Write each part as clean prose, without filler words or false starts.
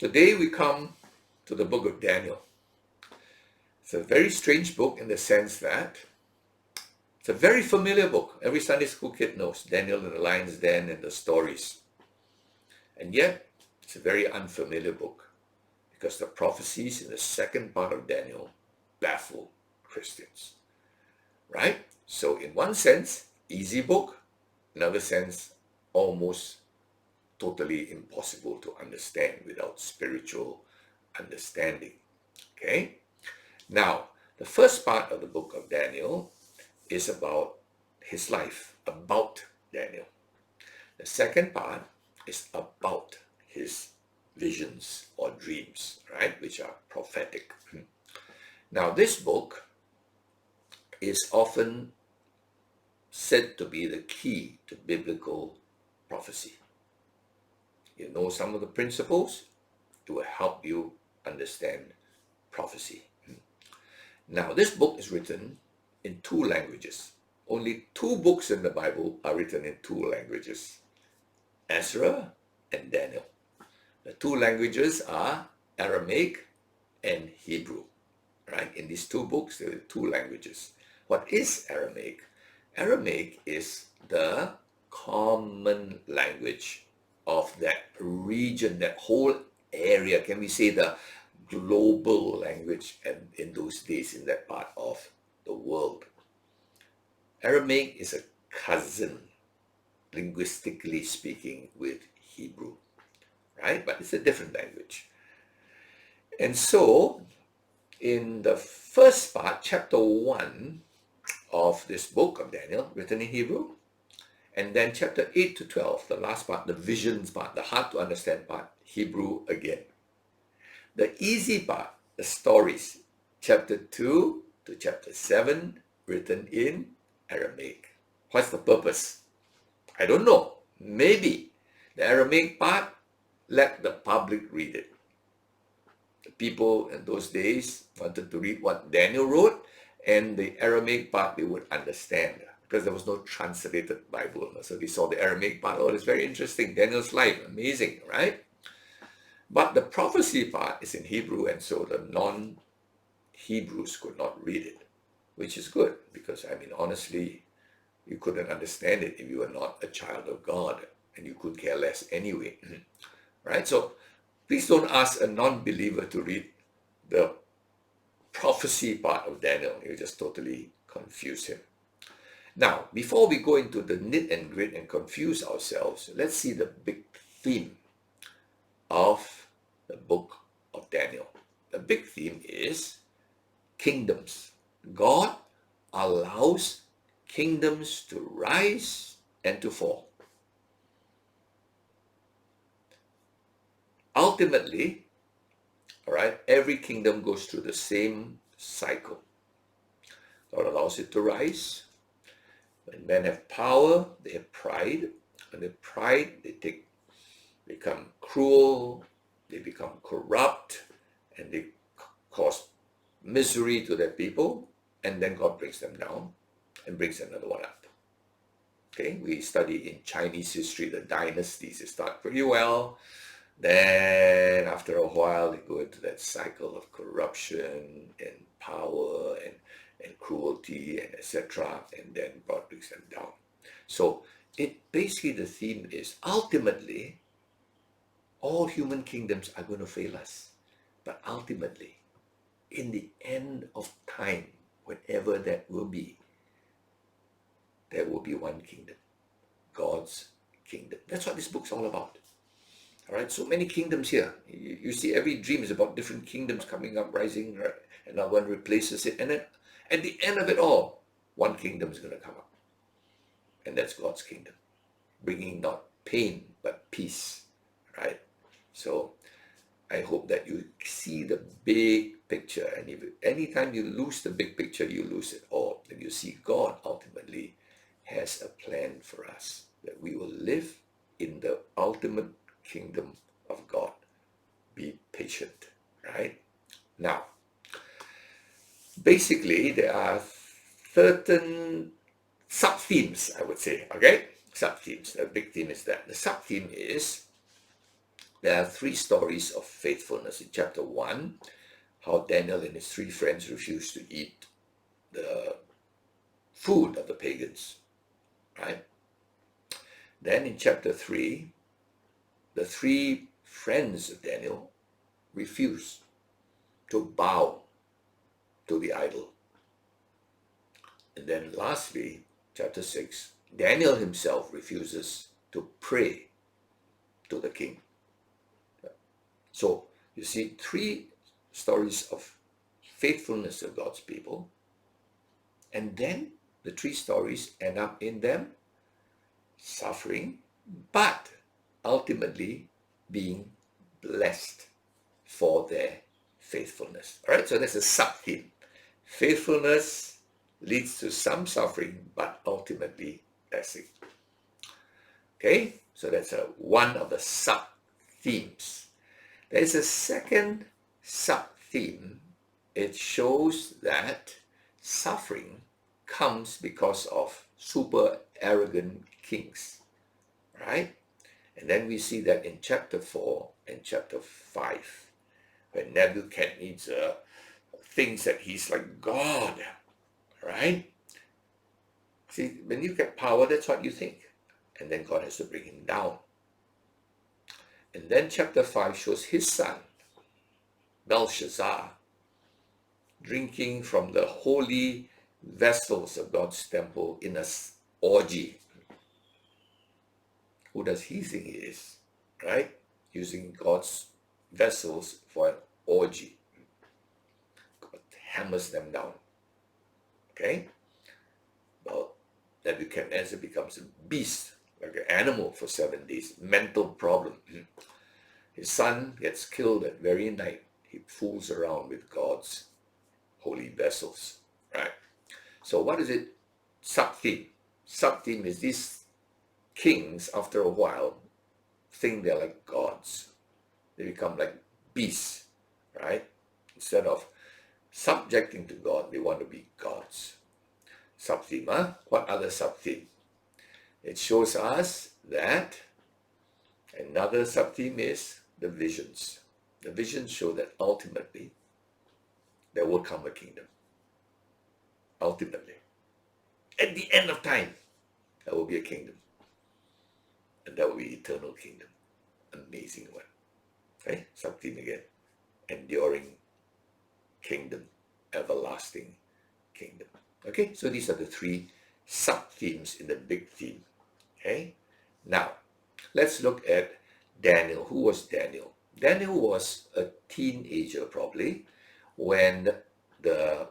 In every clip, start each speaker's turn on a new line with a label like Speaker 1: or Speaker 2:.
Speaker 1: Today we come to the book of Daniel. It's a very strange book in the sense that it's a very familiar book. Every Sunday school kid knows Daniel and the lion's den and the stories. And yet, it's a very unfamiliar book because the prophecies in the second part of Daniel baffle Christians, right? So in one sense, easy book. Another sense, almost totally impossible to understand without spiritual understanding, okay? Now, the first part of the book of Daniel is about his life, about Daniel. The second part is about his visions or dreams, right, which are prophetic. Now, this book is often said to be the key to biblical prophecy. You know some of the principles, it will help you understand prophecy. Now, this book is written in two languages. Only two books in the Bible are written in two languages, Ezra and Daniel. The two languages are Aramaic and Hebrew, right? In these two books, there are two languages. What is Aramaic? Aramaic is the common language of that region, that whole area. Can we say the global language in those days in that part of the world? Aramaic is a cousin, linguistically speaking, with Hebrew, right? But it's a different language. And so, in the first part, chapter 1 of this book of Daniel, written in Hebrew, and then chapter 8 to 12, the last part, the visions part, the hard to understand part, Hebrew again. The easy part, the stories, chapter 2 to chapter 7, written in Aramaic. What's the purpose? I don't know. Maybe the Aramaic part, let the public read it. The people in those days wanted to read what Daniel wrote, and the Aramaic part they would understand because there was no translated Bible. So they saw the Aramaic part. Oh, it's very interesting. Daniel's life, amazing, right? But the prophecy part is in Hebrew, and so the non-Hebrews could not read it, which is good because, I mean, honestly, you couldn't understand it if you were not a child of God, and you could care less anyway, right? So please don't ask a non-believer to read the prophecy part of Daniel. You just totally confuse him. Now, before we go into the nit and grit and confuse ourselves, let's see the big theme of the book of Daniel. The big theme is kingdoms. God allows kingdoms to rise and to fall. Ultimately, all right, every kingdom goes through the same cycle. God allows it to rise. When men have power, they have pride. When they have pride, they become cruel, they become corrupt, and they cause misery to their people, and then God brings them down and brings another one up. Okay, we study in Chinese history the dynasties. They start pretty well. Then after a while, they go into that cycle of corruption and power and cruelty and etc. And then God brings them down. So basically the theme is ultimately all human kingdoms are going to fail us. But ultimately, in the end of time, whenever that will be, there will be one kingdom, God's kingdom. That's what this book's all about. All right, so many kingdoms here. You see, every dream is about different kingdoms coming up, rising, right? And now one replaces it. And then at the end of it all, one kingdom is going to come up. And that's God's kingdom, bringing not pain, but peace, right? So I hope that you see the big picture. And if anytime you lose the big picture, you lose it all. And you see God ultimately has a plan for us, that we will live in the ultimate kingdom of God. Be patient, right? Now, basically, there are certain sub-themes, I would say, okay? Sub-themes. The big theme is that. The sub-theme is there are three stories of faithfulness. In chapter 1, how Daniel and his three friends refused to eat the food of the pagans, right? Then in chapter 3, the three friends of Daniel refused to bow to the idol. And then lastly, chapter 6, Daniel himself refuses to pray to the king. So you see three stories of faithfulness of God's people, and then the three stories end up in them suffering, but ultimately being blessed for their faithfulness. All right, so that's a sub-theme. Faithfulness leads to some suffering, but ultimately blessing. Okay, so that's one of the sub-themes. There is a second sub-theme. It shows that suffering comes because of super arrogant kings, right? And then we see that in chapter 4 and chapter 5, when Nebuchadnezzar thinks that he's like God, right? See, when you get power, that's what you think. And then God has to bring him down. And then chapter 5 shows his son, Belshazzar, drinking from the holy vessels of God's temple in an orgy. Who does he think he is, right? Using God's vessels for an orgy. God hammers them down. Okay? Well, Nebuchadnezzar becomes a beast, like an animal for 7 days. Mental problem. His son gets killed that very night. He fools around with God's holy vessels, right? So what is it? Sub-theme. Sub-theme is these kings, after a while, think they're like gods. They become like beasts, right? Instead of subjecting to God, they want to be gods. Sub-theme, huh? What other sub-theme? It shows us that another sub-theme is the visions. The visions show that ultimately there will come a kingdom. Ultimately. At the end of time, there will be a kingdom. And that will be eternal kingdom. Amazing one. Okay? Sub-theme again. Enduring kingdom. Everlasting kingdom. Okay? So these are the three sub-themes in the big theme. Okay? Now, let's look at Daniel. Who was Daniel? Daniel was a teenager probably when the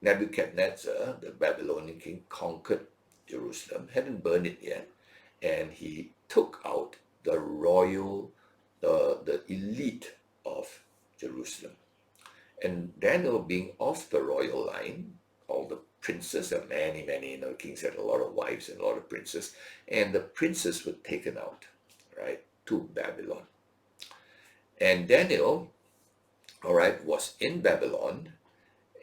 Speaker 1: Nebuchadnezzar, the Babylonian king, conquered Jerusalem, hadn't burned it yet, and he took out the royal, the elite of Jerusalem. And Daniel, being of the royal line, all the princes, and many, kings had a lot of wives and a lot of princes, and the princes were taken out, right, to Babylon. And Daniel, all right, was in Babylon,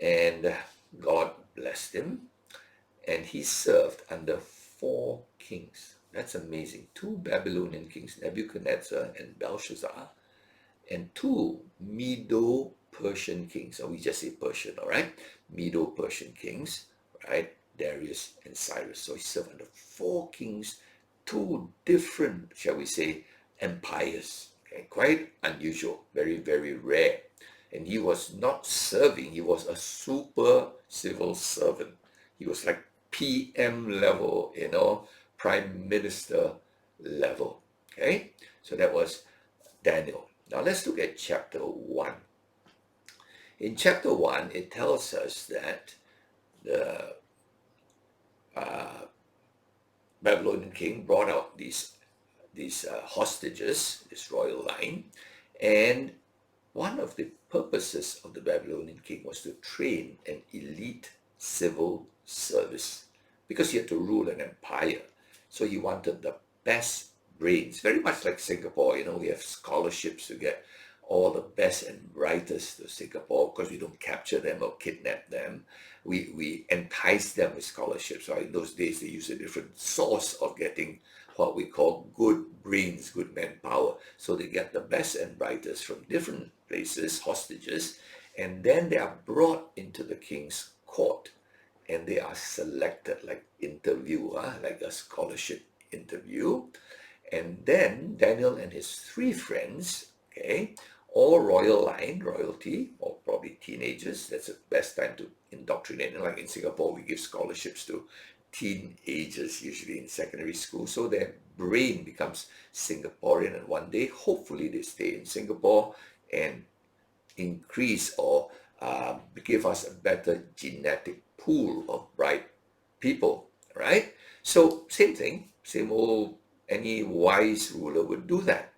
Speaker 1: and God blessed him, and he served under 4 kings. That's amazing. 2 Babylonian kings, Nebuchadnezzar and Belshazzar, and 2 Medo-Persian kings, or we just say Persian, all right? Medo-Persian kings, right? Darius and Cyrus. So he served under 4 kings, 2 different, shall we say, empires. Okay? Quite unusual, very, very rare. And he was not serving, he was a super civil servant. He was like PM level, Prime Minister level. Okay? So that was Daniel. Now let's look at chapter 1. In chapter 1, it tells us that the Babylonian king brought out these hostages, this royal line, and one of the purposes of the Babylonian king was to train an elite civil service because he had to rule an empire. So he wanted the best brains, very much like Singapore. We have scholarships to get all the best and brightest to Singapore because we don't capture them or kidnap them. We entice them with scholarships. Right? In those days, they used a different source of getting what we call good brains, good manpower. So they get the best and brightest from different places, hostages, and then they are brought into the king's court and they are selected like interview, like a scholarship interview. And then Daniel and his three friends, okay, all royal line, royalty, or probably teenagers. That's the best time to indoctrinate. And like in Singapore, we give scholarships to teenagers, usually in secondary school, so their brain becomes Singaporean. And one day, hopefully, they stay in Singapore and increase or give us a better genetic pool of bright people, right? So same thing, same old, any wise ruler would do that,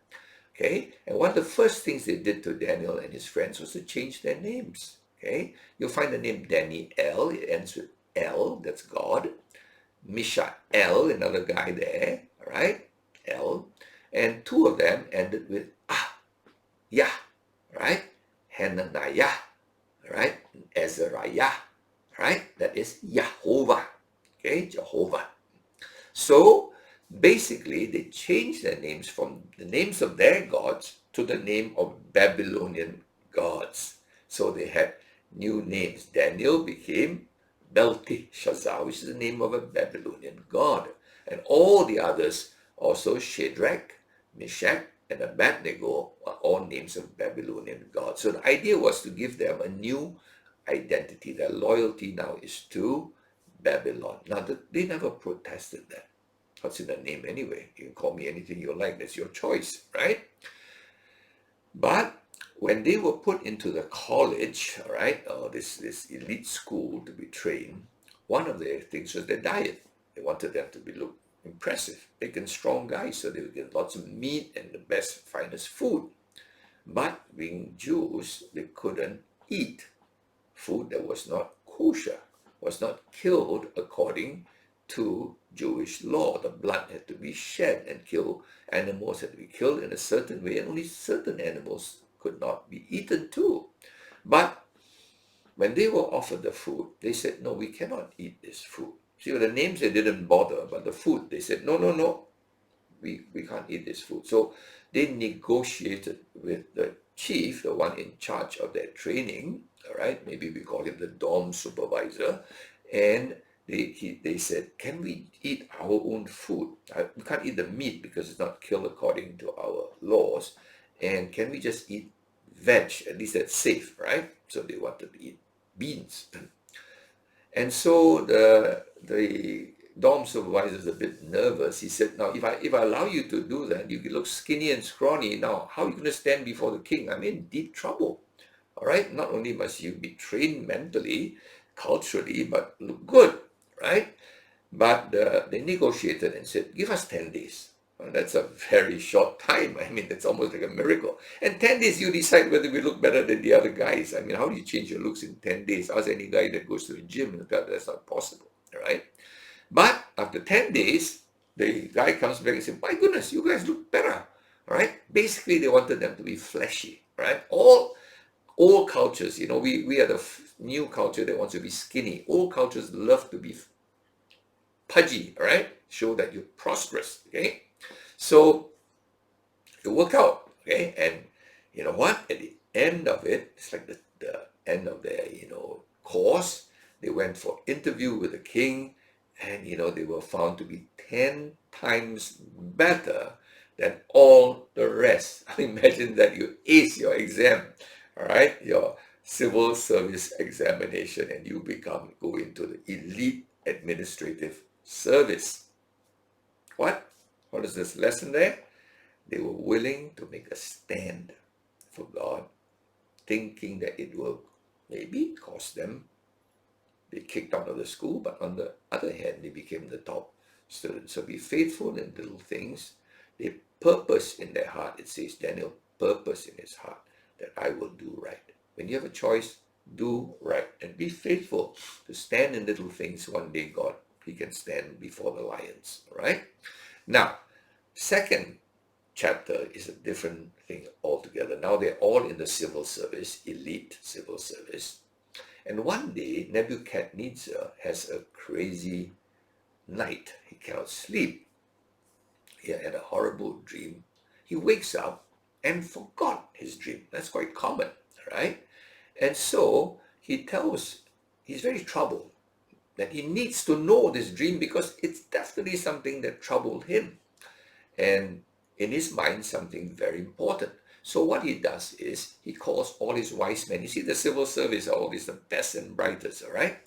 Speaker 1: okay? And one of the first things they did to Daniel and his friends was to change their names, okay? You'll find the name Daniel, it ends with L, that's God. Mishael, another guy there, all right? L. And two of them ended with Yah, right? Hananiah, right? Azariah, right? That is Jehovah, okay? Jehovah. So basically, they changed their names from the names of their gods to the name of Babylonian gods. So they had new names. Daniel became Belteshazzar, which is the name of a Babylonian god. And all the others, also Shadrach, Meshach, and Abednego, are all names of Babylonian gods. So the idea was to give them a new identity. Their loyalty now is to Babylon. Now, they never protested that. What's in the name anyway? You can call me anything you like. That's your choice, right? But when they were put into the college, all right, or this elite school to be trained, one of their things was their diet. They wanted them to look impressive, big and strong guys, so they would get lots of meat and the best, finest food. But being Jews, they couldn't eat food that was not kosher, was not killed according to Jewish law. The blood had to be shed and killed. Animals had to be killed in a certain way, and only certain animals could not be eaten too. But when they were offered the food, they said, no, we cannot eat this food. See, the names they didn't bother, but the food, they said, no, we can't eat this food. So they negotiated with the chief, the one in charge of their training, all right, maybe we call him the dorm supervisor, and they said, can we eat our own food? We can't eat the meat because it's not killed according to our laws. And can we just eat veg? At least that's safe, right? So they wanted to eat beans. And so the dorm supervisor is a bit nervous. He said, now, if I allow you to do that, you look skinny and scrawny. Now, how are you going to stand before the king? I'm in deep trouble. All right? Not only must you be trained mentally, culturally, but look good, right? But they negotiated and said, give us 10 days. Well, that's a very short time. I mean, that's almost like a miracle. And 10 days, you decide whether we look better than the other guys. I mean, how do you change your looks in 10 days? Ask any guy that goes to the gym and that's not possible, right? But after 10 days, the guy comes back and says, my goodness, you guys look better, all right? Basically, they wanted them to be fleshy, right? All cultures, we are the new culture that wants to be skinny. All cultures love to be pudgy, right? Show that you're prosperous, okay? So it worked out, okay? And you know what? At the end of it, it's like the end of their, course. They went for interview with the king, and they were found to be 10 times better than all the rest. Imagine that you ace your exam, all right, your civil service examination, and you go into the elite administrative service. What is this lesson there? They were willing to make a stand for God, thinking that it will maybe cost them. They kicked out of the school, but on the other hand, they became the top students. So be faithful in little things. They purpose in their heart. It says, Daniel purpose in his heart that I will do right. When you have a choice, do right and be faithful to stand in little things. One day, God, he can stand before the lions, all right? Now, second chapter is a different thing altogether. Now they're all in the civil service, elite civil service. And one day, Nebuchadnezzar has a crazy night. He cannot sleep. he had a horrible dream. He wakes up and forgot his dream. That's quite common, right? And so he's very troubled that he needs to know this dream because it's definitely something that troubled him. And in his mind, something very important. So what he does is he calls all his wise men. You see, the civil service are always the best and brightest, all right?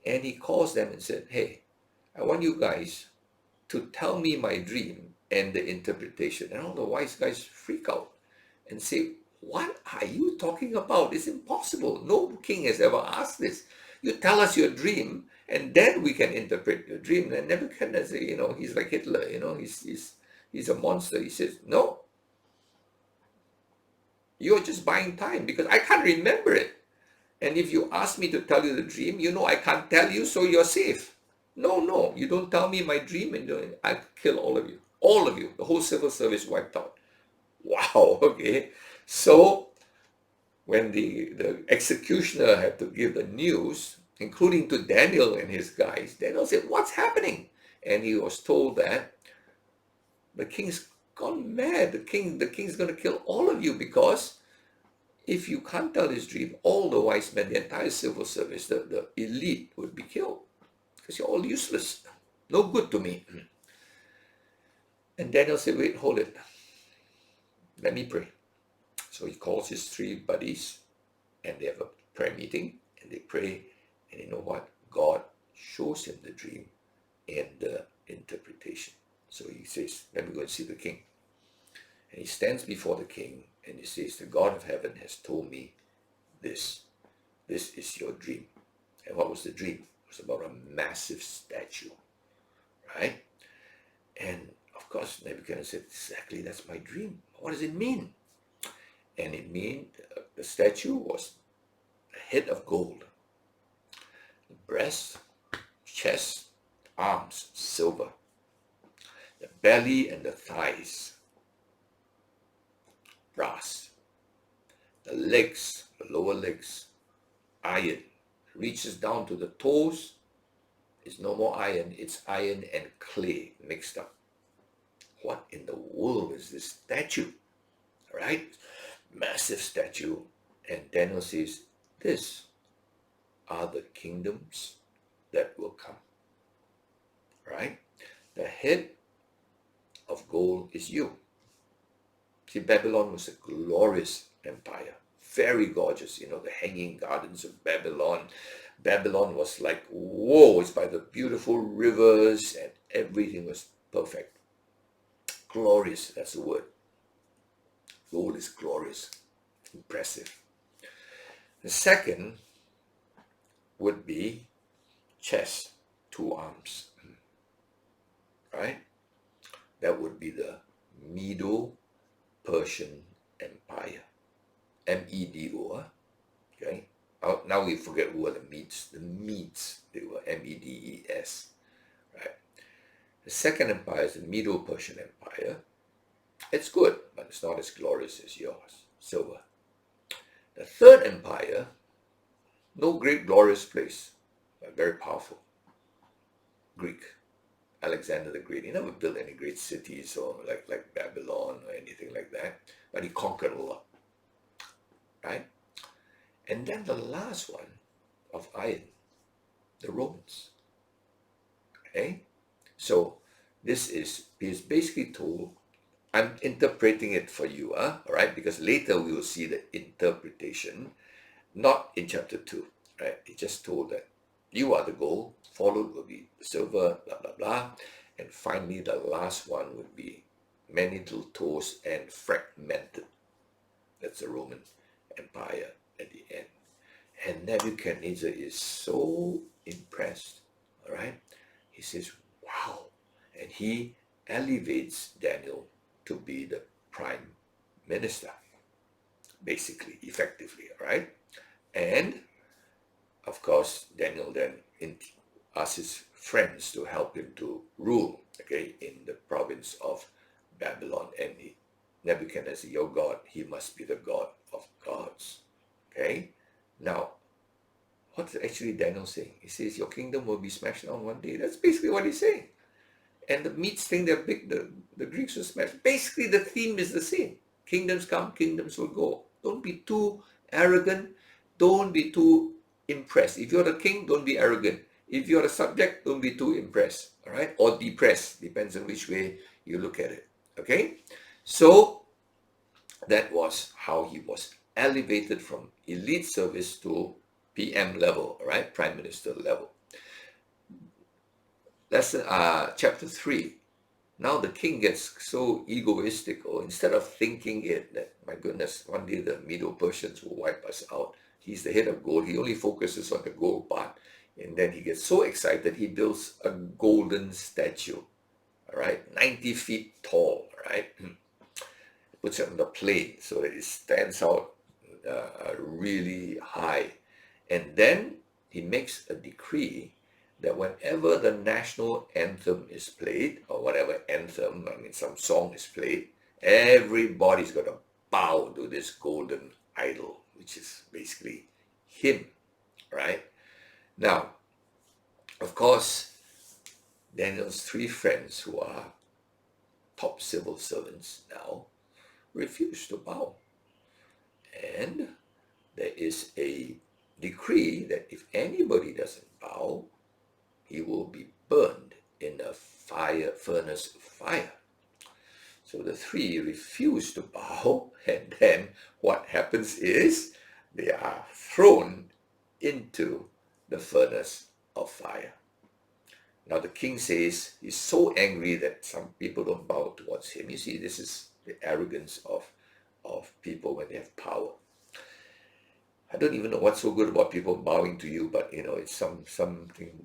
Speaker 1: And he calls them and said, hey, I want you guys to tell me my dream and the interpretation. And all the wise guys freak out and say, what are you talking about? It's impossible. No king has ever asked this. You tell us your dream and then we can interpret your dream. And Nebuchadnezzar, he's like Hitler, he's a monster. He says, no, you're just buying time because I can't remember it. And if you ask me to tell you the dream, I can't tell you, so you're safe. No, you don't tell me my dream and I'll kill all of you. All of you, the whole civil service wiped out. Wow, okay. So when the executioner had to give the news, including to Daniel and his guys, Daniel said, what's happening? And he was told that the king's gone mad. The king's going to kill all of you because if you can't tell his dream, all the wise men, the entire civil service, the elite would be killed because you're all useless. No good to me. And Daniel said, wait, hold it. Let me pray. So he calls his three buddies and they have a prayer meeting and they pray. And you know what? God shows him the dream and the interpretation. So he says, let me go and see the king. And he stands before the king and he says, the God of heaven has told me this. This is your dream. And what was the dream? It was about a massive statue, right? And of course, Nebuchadnezzar said, exactly, that's my dream. What does it mean? And it meant the statue was a head of gold, the breast, chest, arms, silver, the belly and the thighs, brass, the legs, the lower legs, iron, reaches down to the toes. It's no more iron, it's iron and clay mixed up. What in the world is this statue? Right? Massive statue. And Daniel says, this are the kingdoms that will come. Right? The head of gold is you. See, Babylon was a glorious empire. Very gorgeous, the hanging gardens of Babylon. Babylon was like, whoa, it's by the beautiful rivers and everything was perfect. Glorious, that's the word. Gold is glorious, impressive. The second would be chest, 2 arms, right? That would be the Medo-Persian Empire, M-E-D-O, okay? Now we forget who are the Medes. The Medes, they were M-E-D-E-S, right? The second empire is the Medo-Persian Empire. It's good, but it's not as glorious as yours, silver. The third empire, no great glorious place, but very powerful. Greek, Alexander the Great. He never built any great cities or like Babylon or anything like that, but he conquered a lot, right? And then the last one of iron, the Romans. Okay? So this is basically told, I'm interpreting it for you, all right? Because later we will see the interpretation, not in chapter 2, right? It just told that you are the gold, followed will be the silver, blah, blah, blah. And finally, the last one would be many little toes and fragmented. That's the Roman Empire at the end. And Nebuchadnezzar is so impressed, all right? He says, wow. And he elevates Daniel to be the prime minister, basically, effectively, all right? And, of course, Daniel then asks his friends to help him to rule, okay, in the province of Babylon. And Nebuchadnezzar, your God, he must be the God of gods, okay? Now, what's actually Daniel saying? He says, your kingdom will be smashed down one day. That's basically what he's saying. And the meats think they're big, the Greeks will smash. Basically, the theme is the same. Kingdoms come, kingdoms will go. Don't be too arrogant. Don't be too impressed. If you're the king, don't be arrogant. If you're a subject, don't be too impressed. All right? Or depressed. Depends on which way you look at it. Okay? So, that was how he was elevated from elite service to PM level, right? Prime Minister level. Lesson chapter 3. Now the king gets so egoistic, or instead of thinking it that, my goodness, one day the Medo-Persians will wipe us out. He's the head of gold. He only focuses on the gold part. And then he gets so excited, he builds a golden statue, all right, 90 feet tall, right? Puts it on the plain so that it stands out really high. And then he makes a decree that whenever the national anthem is played, or whatever anthem, I mean some song is played, everybody's got to bow to this golden idol, which is basically him, right? Now, of course, Daniel's 3 friends, who are top civil servants now, refuse to bow. And there is a decree that if anybody doesn't bow, he will be burned in a furnace of fire. So the 3 refuse to bow, and then what happens is they are thrown into the furnace of fire. Now the king says he's so angry that some people don't bow towards him. You see, this is the arrogance of people when they have power. I don't even know what's so good about people bowing to you, but it's something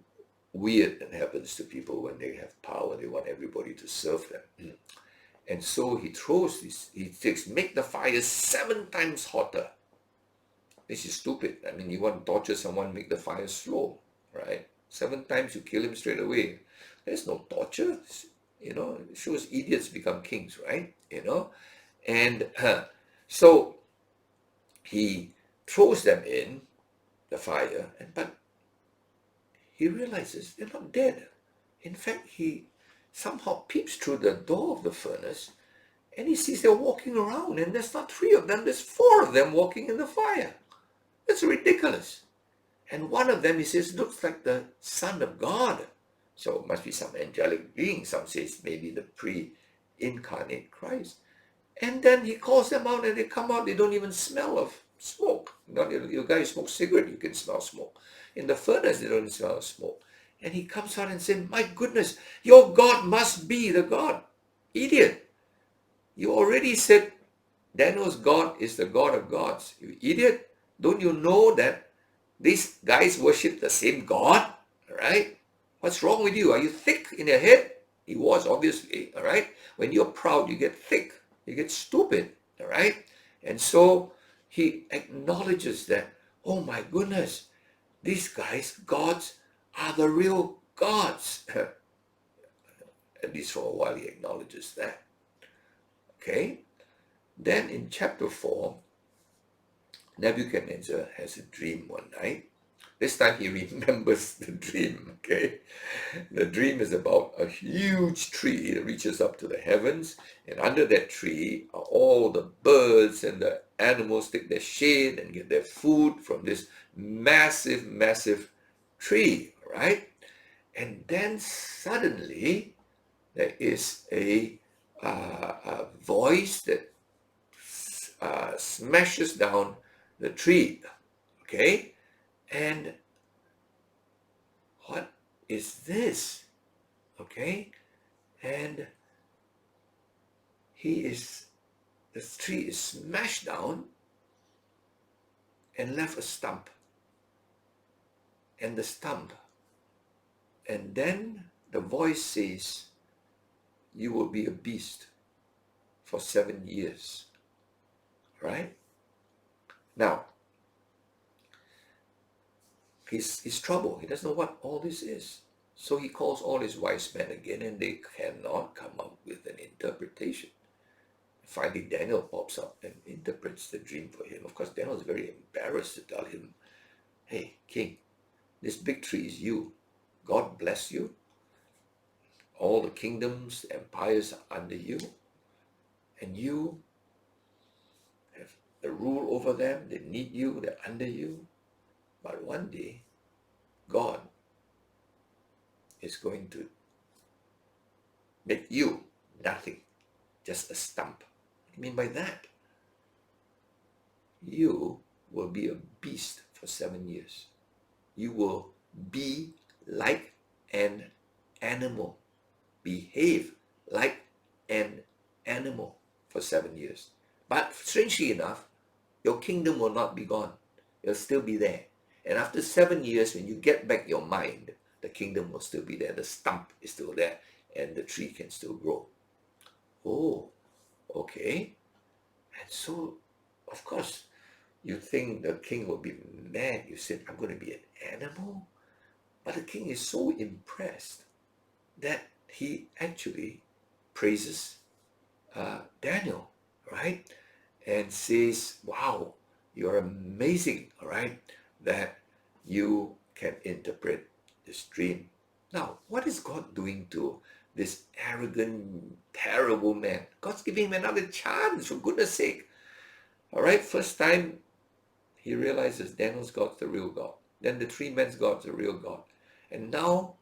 Speaker 1: weird that happens to people when they have power. They want everybody to serve them. And so he throws this, he takes, make the fire 7 times hotter. This is stupid. I mean, you want to torture someone, make the fire slow, right? 7 times you kill him straight away. There's no torture. It shows idiots become kings, right? And so he throws them in the fire, but he realizes they're not dead. In fact, he somehow peeps through the door of the furnace, and he sees they're walking around, and there's not 3 of them, there's 4 of them walking in the fire. That's ridiculous. And one of them, he says, looks like the Son of God. So it must be some angelic being. Some says maybe the pre-incarnate Christ. And then he calls them out, and they come out. They don't even smell of smoke. Not you guys smoke cigarette, you can smell smoke. In the furnace, they don't smell smoke. And he comes out and says, my goodness, your God must be the God. Idiot. You already said Daniel's God is the God of gods. You idiot. Don't you know that these guys worship the same God? All right? What's wrong with you? Are you thick in your head? He was, obviously. All right? When you're proud, you get thick. You get stupid. All right? And so he acknowledges that, oh my goodness, these guys, gods, are the real gods. At least for a while he acknowledges that. Okay? Then in chapter 4, Nebuchadnezzar has a dream one night. This time he remembers the dream, okay? The dream is about a huge tree that reaches up to the heavens, and under that tree are all the birds and the animals take their shade and get their food from this massive, massive tree, right? And then suddenly there is a voice that smashes down the tree, okay? And what is this? Okay? And the tree is smashed down and left a stump. And the stump. And then the voice says, you will be a beast for 7 years. Right? Now, he's troubled. He doesn't know what all this is. So he calls all his wise men again, and they cannot come up with an interpretation. Finally, Daniel pops up and interprets the dream for him. Of course, Daniel is very embarrassed to tell him, hey, king, this big tree is you. God bless you. all the kingdoms, the empires are under you, and you have the rule over them. They need you, they're under you. But one day, God is going to make you nothing, just a stump. What do you mean by that? You will be a beast for 7 years. You will be like an animal, behave like an animal for 7 years. But strangely enough, your kingdom will not be gone. It'll still be there. And after 7 years, when you get back your mind, the kingdom will still be there. The stump is still there, and the tree can still grow. Oh, okay. And so, of course, you think the king will be mad. You said, I'm going to be an animal? But the king is so impressed that he actually praises Daniel, right? And says, wow, you're amazing, all right, that you can interpret this dream. Now, what is God doing to this arrogant, terrible man? God's giving him another chance, for goodness sake. All right, first time he realizes Daniel's God's the real God. Then the three men's God's the real God. And now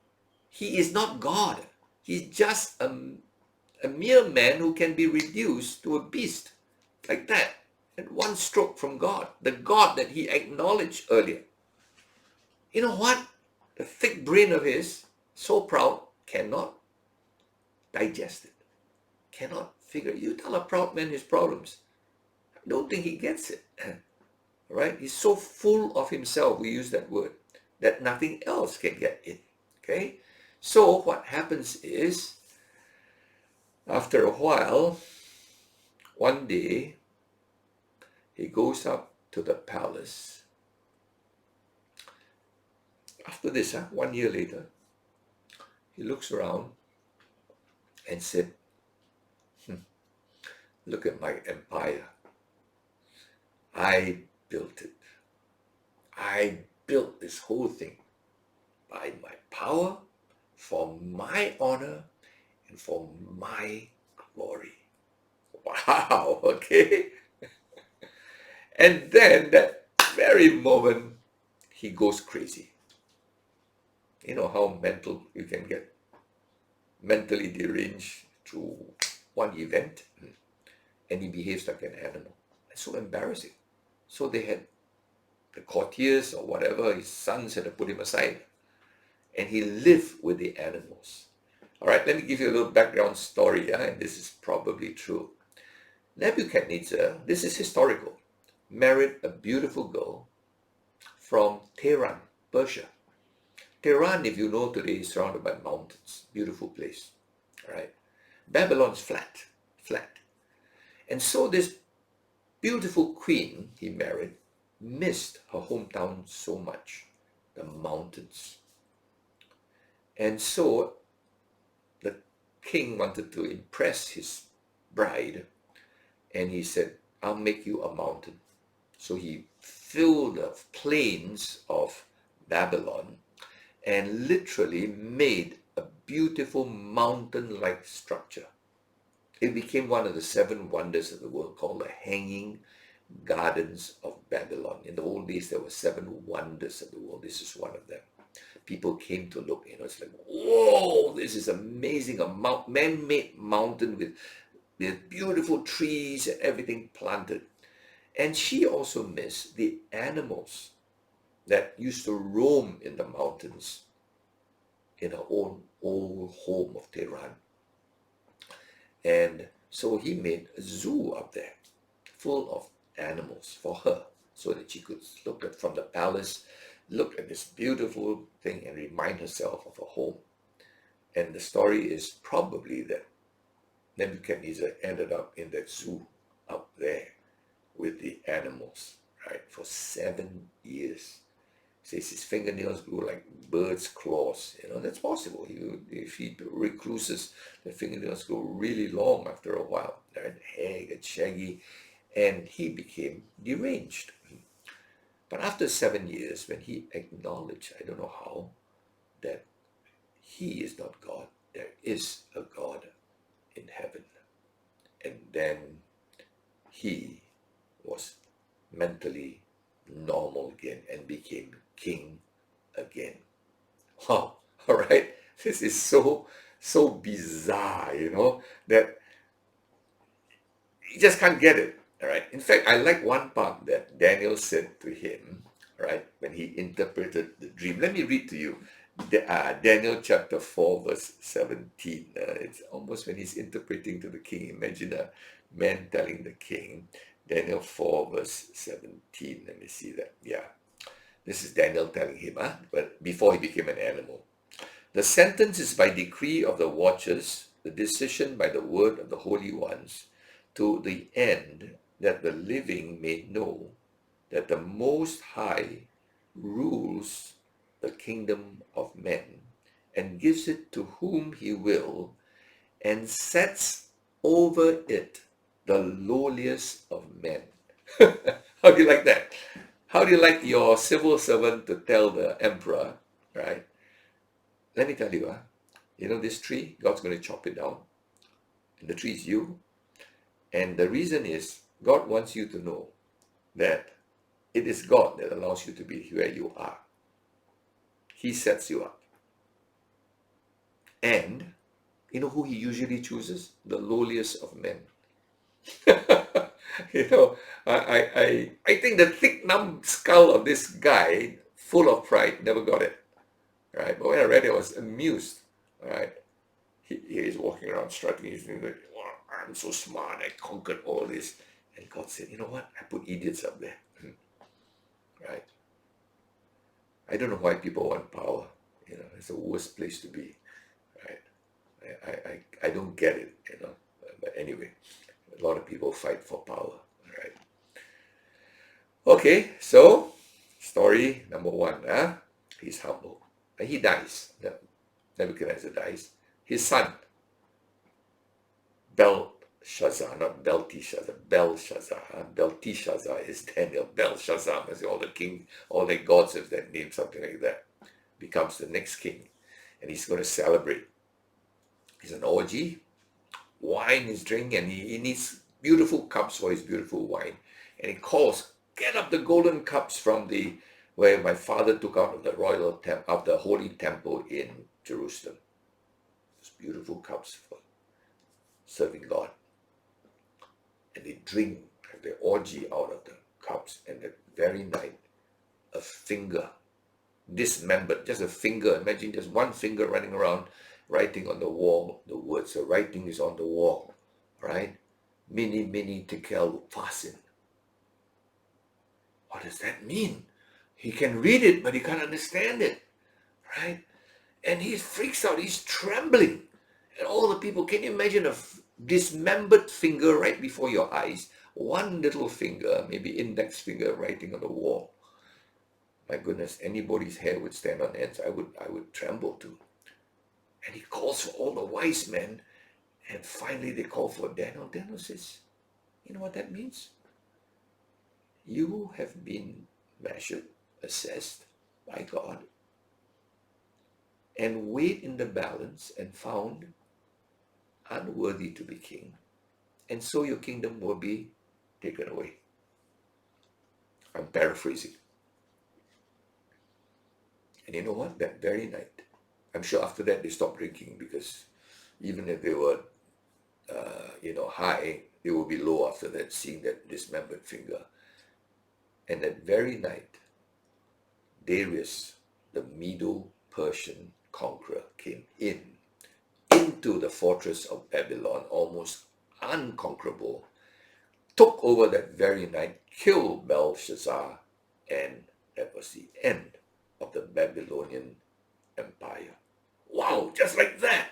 Speaker 1: he is not God. He's just a mere man who can be reduced to a beast like that. And one stroke from God, the God that he acknowledged earlier. You know what? The thick brain of his, so proud, cannot digest it. Cannot figure. You tell a proud man his problems, I don't think he gets it. Right? He's so full of himself, we use that word, that nothing else can get in. Okay? So what happens is, after a while, one day, he goes up to the palace. After this, 1 year later, he looks around and said, look at my empire. I built it. I built this whole thing by my power, for my honor, and for my glory. Wow, okay? And then that very moment, he goes crazy. You know how mental you can get, mentally deranged through one event, and he behaves like an animal. It's so embarrassing. So they had the courtiers or whatever, his sons had to put him aside, and he lived with the animals. All right, let me give you a little background story, and this is probably true. Nebuchadnezzar, this is historical, married a beautiful girl from Tehran, Persia. Tehran, if you know today, is surrounded by mountains. Beautiful place. All right. Babylon's flat. And so this beautiful queen he married missed her hometown so much, the mountains. And so the king wanted to impress his bride, and he said, I'll make you a mountain. So he filled the plains of Babylon and literally made a beautiful mountain-like structure. It became one of the 7 wonders of the world, called the Hanging Gardens of Babylon. In the old days, there were 7 wonders of the world. This is one of them. People came to look, it's like, whoa, this is amazing. A man-made mountain with beautiful trees and everything planted. And she also missed the animals that used to roam in the mountains in her own old home of Tehran. And so he made a zoo up there full of animals for her, so that she could look at from the palace, look at this beautiful thing and remind herself of her home. And the story is probably that Nebuchadnezzar ended up in that zoo up there with the animals, right, for 7 years. Says his fingernails grew like birds' claws. That's possible. If he recluses, the fingernails go really long after a while. Right? Hair gets shaggy, and he became deranged. But after 7 years, when he acknowledged, I don't know how, that he is not God, there is a God in heaven. And then he was mentally normal again and became king again. Wow, all right. This is so bizarre, that you just can't get it. All right. In fact, I like one part that Daniel said to him, right, when he interpreted the dream. Let me read to you Daniel chapter 4, verse 17. It's almost when he's interpreting to the king. Imagine a man telling the king, Daniel 4, verse 17. Let me see that. Yeah. This is Daniel telling him, but before he became an animal. The sentence is by decree of the watchers, the decision by the word of the holy ones, to the end that the living may know that the Most High rules the kingdom of men and gives it to whom he will and sets over it the lowliest of men. How do you like that? How do you like your civil servant to tell the emperor, right? Let me tell you, this tree, God's going to chop it down. And the tree is you. And the reason is, God wants you to know that it is God that allows you to be where you are. He sets you up. And you know who he usually chooses? The lowliest of men. I think the thick numbskull of this guy, full of pride, never got it. Right? But when I read it, I was amused. Right? He's walking around strutting his thing like, wow, I'm so smart, I conquered all this. And God said, you know what? I put idiots up there. Right? I don't know why people want power. It's the worst place to be. Right? I don't get it, But anyway, a lot of people fight for power. Right? Okay, so story number one, he's humble. And he dies. Nebuchadnezzar dies. His son, Belshazzar, not Belteshazzar, Belshazzar. Belteshazzar is Daniel. Belshazzar, as all the king, all the gods have that name, something like that. Becomes the next king. And he's going to celebrate. It's an orgy. Wine is drinking, and he needs beautiful cups for his beautiful wine. And he calls, get up the golden cups from where my father took out of the royal of the holy temple in Jerusalem. Those beautiful cups for serving God. And they drink, have the orgy out of the cups. And that very night, a finger, dismembered, just a finger. Imagine just one finger running around, writing on the wall the words. The writing is on the wall, right? Mene, mene, tekel, upharsin. What does that mean? He can read it, but he can't understand it, right? And he freaks out. He's trembling. And all the people, can you imagine a dismembered finger right before your eyes? One little finger, maybe index finger, writing on the wall. My goodness, anybody's hair would stand on ends. I would tremble too. And he calls for all the wise men. And finally they call for Daniel. Daniel says, you know what that means? You have been measured, assessed by God, and weighed in the balance and found unworthy to be king. And so your kingdom will be taken away. I'm paraphrasing. And you know what? That very night, I'm sure after that they stopped drinking, because even if they were, high, they will be low after that, seeing that dismembered finger. And that very night, Darius, the Medo-Persian conqueror, came into the fortress of Babylon, almost unconquerable, took over that very night, killed Belshazzar, and that was the end of the Babylonian Empire. Wow, just like that.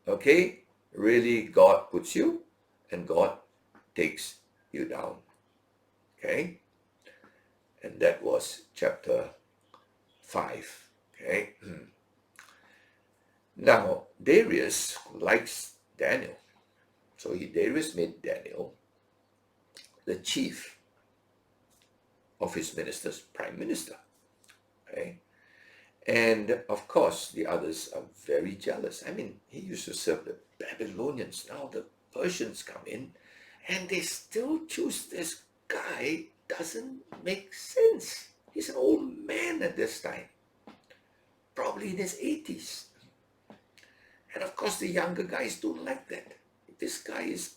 Speaker 1: Okay? Really, God puts you and God takes you down. Okay? And that was chapter 5. Okay? Now, Darius likes Daniel. So Darius made Daniel the chief of his ministers, prime minister. Okay? And of course, the others are very jealous. I mean, he used to serve the Babylonians. Now the Persians come in and they still choose this guy. Doesn't make sense. He's an old man at this time, probably in his 80s. And of course, the younger guys don't like that. This guy is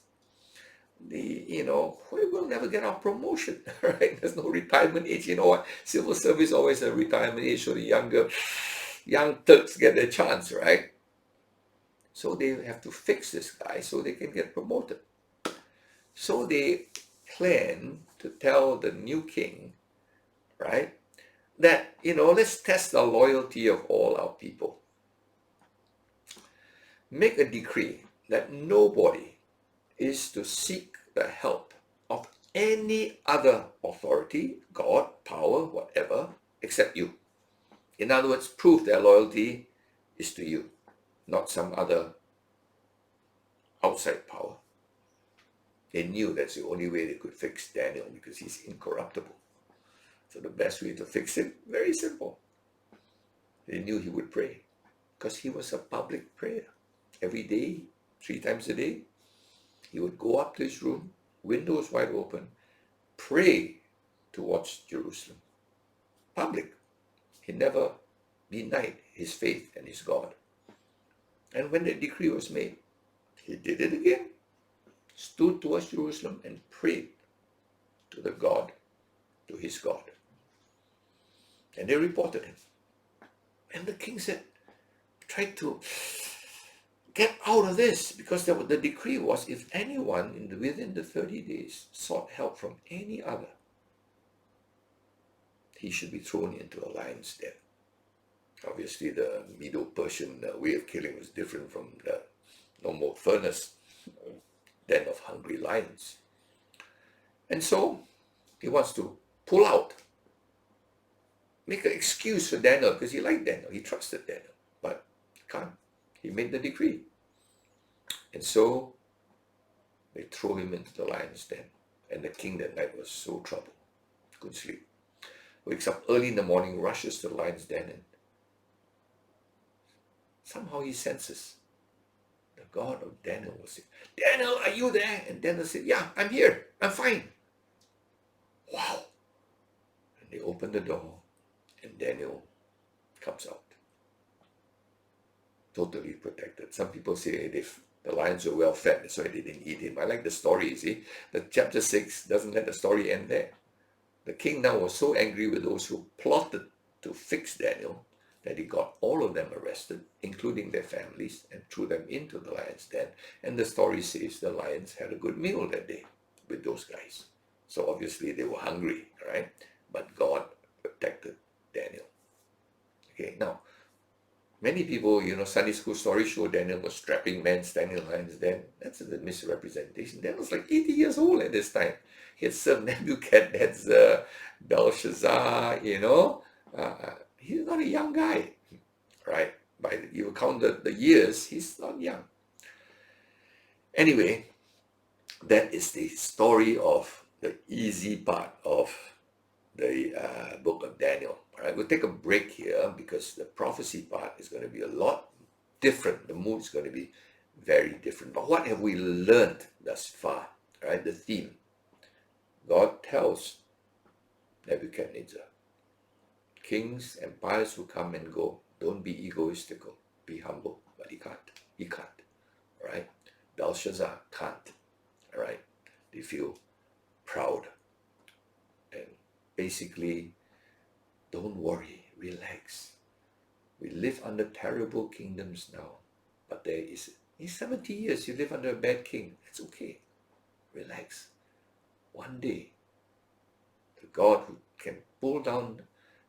Speaker 1: we will never get our promotion, right? There's no retirement age. You know what? Civil service always a retirement age, so the young Turks get their chance, right? So they have to fix this guy so they can get promoted. So they plan to tell the new king, right, that, let's test the loyalty of all our people. Make a decree that nobody is to seek the help of any other authority, God, power, whatever, except you. In other words, prove their loyalty is to you, not some other outside power. They knew that's the only way they could fix Daniel because he's incorruptible. So the best way to fix him, very simple. They knew he would pray because he was a public prayer. Every day, 3 times a day, he would go up to his room, windows wide open, pray towards Jerusalem. Public. He never denied his faith and his God. And when the decree was made, he did it again. Stood towards Jerusalem and prayed to his God. And they reported him. And the king said, tried to get out of this, because the decree was, if anyone within the 30 days sought help from any other, he should be thrown into a lion's den. Obviously, the Medo-Persian way of killing was different from the normal furnace den of hungry lions. And so he wants to pull out, make an excuse for Daniel, because he liked Daniel, he trusted Daniel, but he can't. He made the decree. And so they throw him into the lion's den. And the king that night was so troubled, couldn't sleep. Wakes up early in the morning, rushes to the lion's den, and somehow he senses the God of Daniel was saying, Daniel, are you there? And Daniel said, yeah, I'm here. I'm fine. Wow. And they open the door, and Daniel comes out. Totally protected. Some people say the lions were well fed, that's why they didn't eat him. I like the story, you see. The chapter 6 doesn't let the story end there. The king now was so angry with those who plotted to fix Daniel that he got all of them arrested, including their families, and threw them into the lion's den. And the story says the lions had a good meal that day with those guys. So obviously they were hungry, right? But God protected Daniel. Okay, now, many people, Sunday school stories show Daniel was strapping men standing in the lion's den. That's a misrepresentation. Daniel was like 80 years old at this time. He had served Nebuchadnezzar, Belshazzar, he's not a young guy, right? You count the years, he's not young. Anyway, that is the story of the easy part of the book of Daniel. All right, we'll take a break here because the prophecy part is going to be a lot different. The mood is going to be very different. But what have we learned thus far? All right, the theme. God tells Nebuchadnezzar, kings, empires will come and go. Don't be egoistical. Be humble. But he can't. He can't. All right? Belshazzar can't. All right? They feel proud. And basically, don't worry. Relax. We live under terrible kingdoms now. But there is, in 70 years, you live under a bad king. It's okay. Relax. One day, the God who can pull down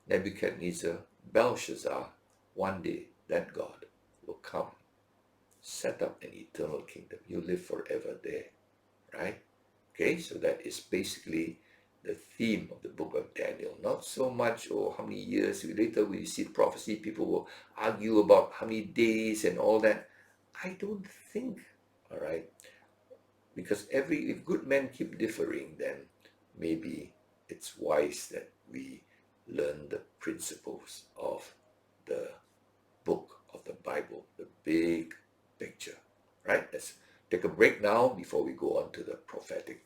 Speaker 1: Nebuchadnezzar, Belshazzar, one day that God will come, set up an eternal kingdom. You live forever there, right? Okay, so that is basically the theme of the book of Daniel. Not so much, how many years. Later we see prophecy, people will argue about how many days and all that. I don't think, all right, because if good men keep differing, then maybe it's wise that we learn the principles of the book of the Bible, the big picture, right? Let's take a break now before we go on to the prophetic